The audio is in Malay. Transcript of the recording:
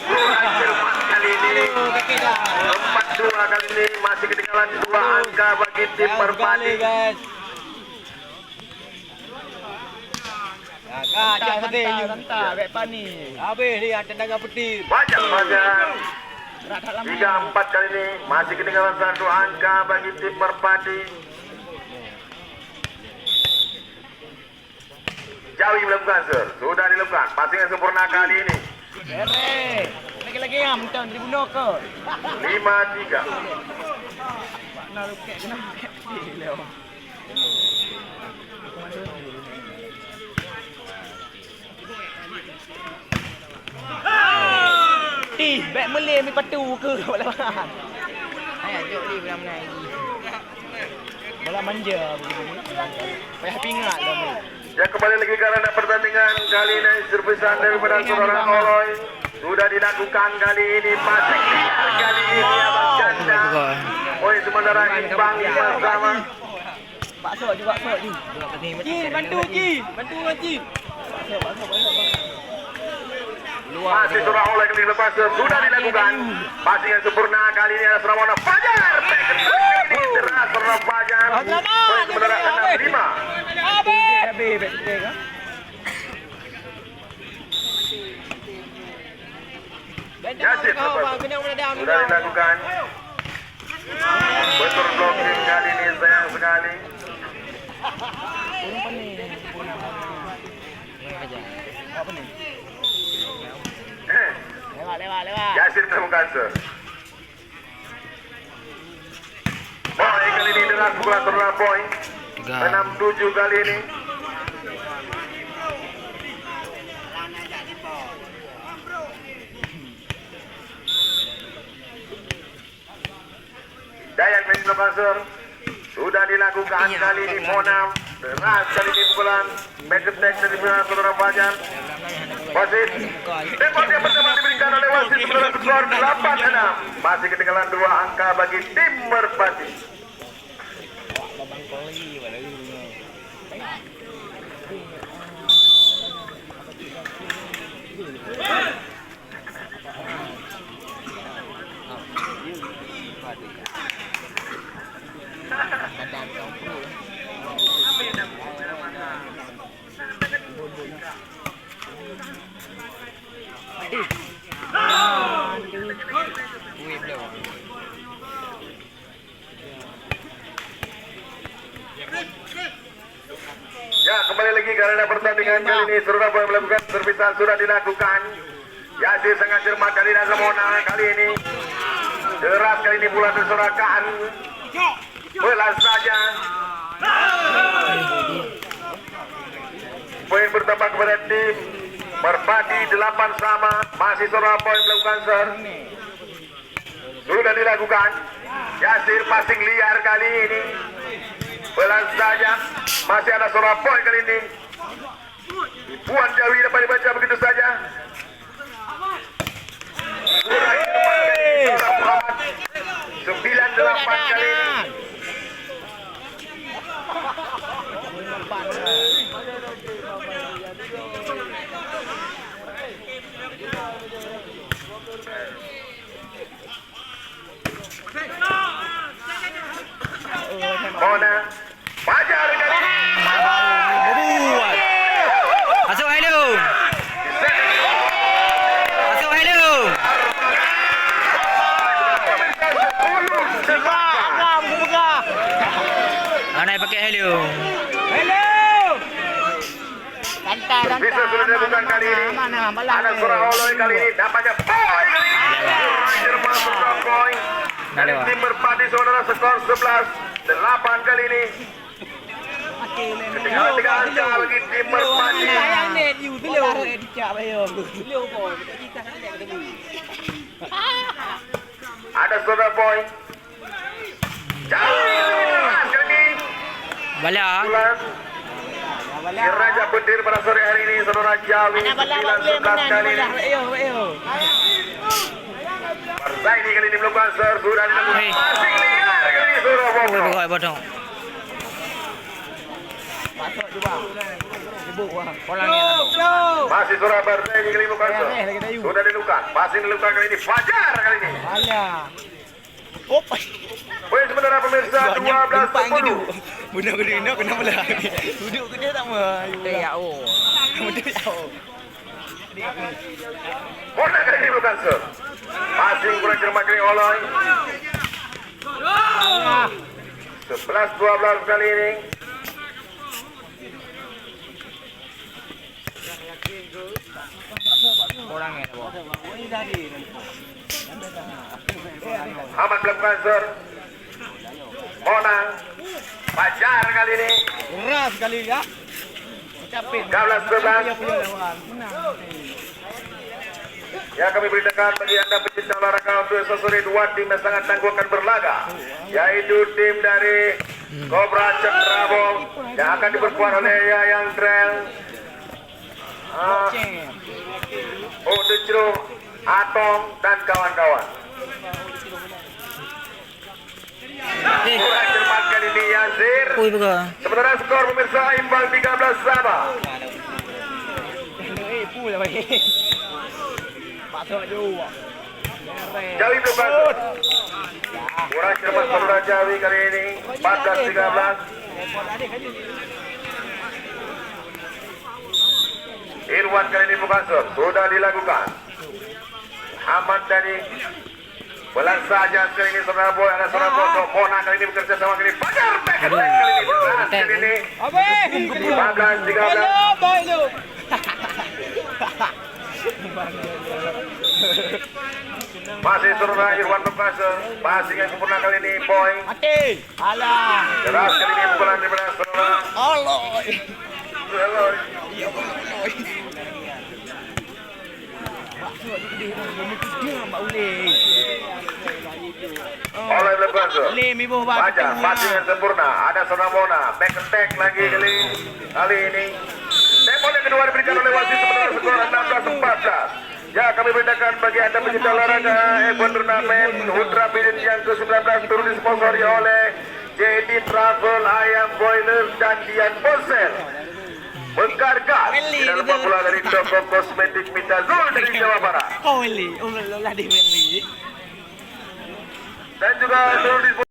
Hasil pas kali ini 4-2 kali ini masih ketinggalan 2 angka bagi tim Merpati. Kak, rentak baik pani. Habis dia tendangan petir. Fajar 3-4 kali ini masih ketinggalan 1 angka bagi tim Merpati. Jawi melakukan ser, sudah dilakukan passing yang sempurna kali ini. Lagi-lagi yang menton dibunuh ke. 5-3. Nak luket kena luket. Baik melih mi patu ke bola mana? Ayah jok ni bola mana lagi? Bola manja begini. Payah pingat dah ni. Ya kembali lagi karena pertandingan kali ini servisan daripada saudara Oloy sudah dilakukan kali ini masih kali ini abang janda. Poin sementara imbang bersama. Pak Sok juga Sok ni. Ji bantu Ji. Bantu Ji. Pak Sok. Masih surah oleh kali lepas sudah dilakukan passing yang sempurna kali ini adalah Surawana Fajar. Ini deras Surawana Fajar. Poin sementara 6-5. Habis betul kan? Yasir sudah dilakukan. Betul blocking kali ini sayang sekali. Apa ni? Lewat. Yasir temukan sir. Boy kali ini deras pukulan Surawana Boy. 6-7 kali ini. Dayak Mesno Kasur sudah dilakukan kali ini Monam deras kali ini pukulan back attack dari Surawana Fajar. Wasit tembak yang pertama diberikan oleh wasit sementara skor 8-6 masih ketinggalan 2 angka bagi tim Merpati. Ya kembali lagi karena pertandingan kali ini Surabaya melakukan servisan sudah dilakukan. Yasir sangat cermat kali ini Ramona kali ini deras kali ini pula tersorakan bola saja. Poin bertambah kepada tim Merpati 8 sama masih Surabaya melakukan ser sudah dilakukan. Yasir passing liar kali ini bola saja masih ada Surabaya kali ini. Puan Jawi dapat dibaca begitu saja. 9-8 kali ini. Mona Fajar kali ini. Masuk hello. Naik pakai hello. Lantai. Bisa sudah dilakukan kali ini. Ada surah Oloy kali ini. Dapatnya poin kali ini. Jerman surah poin. Dari tim Merpati saudara skor 11-8 kali ini. Ketinggalan 3 angka bagi tim Merpati. Sayang net you tu leu dicak bayar. Leu boy. Kita kan nak ketemu. Ada surah poin. Jauh kali ini. Bala. Raja Petir pada sore hari ini saudara Jawi 9-11 kali ini. Partai ini kali ini melakukan ser sudah dilakukan passing liar kali ini Surabaya. Potong. Masuk juga. Masih Surabaya ini kali bukan sir. lagi tayu. Sudah dilukan. Passing dilukan kali ini. Fajar kali ini. Alah. Op. Poin sementara pemirsa 12-10. Bunda kedina kenapa lah? Duduk ke dia tak mah. Ya oh. Duduk ya oh. Corner kali ini bukan sir. Passing kurang cermat kali Oloy. 11-12 kali ini. Orangnya boh. Ahmad melakukan sir. Monang. Fajar kali ini. Keras sekali ya. Capek. 13-11. Menang. Ya, kami beritakan bagi anda pecinta olahraga untuk esok sore dua tim yang sangat tangguh akan berlaga, yaitu tim dari Cobra Cenderawong yang akan diperkuat oleh Yayang Trel, Udecro, Atong dan kawan-kawan. Kurang cermat kali ini Yazir. Uy, baga. Sementara skor pemirsa imbang 13 sama. Pula bagi. Pasok juga. Jawi berbagus. Kurang cermat saudara Jawi kali ini 14-13. Irwan kali ini bukan sir. Sudah dilakukan. Ahmad dari Belang saja kali ini saudara boy. Ada saudara Bosok. Mona kali ini bekerja sama kali ini. Fajar back attack kali ini. Beras kali ini. 14-13. Masih saudara Irwan Bekasel. Passing yang sempurna kali ini boy. Mati. Alah. Keras kali ini pukulan daripada saudara. Allah. Halo. Oleh Bekasel. Fajar, passing yang sempurna. Ada saudara Mona. Back attack lagi kali ini. Tempo yang kedua diberikan oleh wasit sementara skor 16-14. Ya, kami beritakan bagi anda pecinta olahraga event turnamen Ultra Pidin yang ke-19 turun disponsori oleh JD Travel, Ayam Boiler dan Dian Bonsel. Menggargas tidak lupa pula dari toko kosmetik Mita Zul dari Jawa Barat. Holy, Allah di Wenli. Dan juga turun disponsori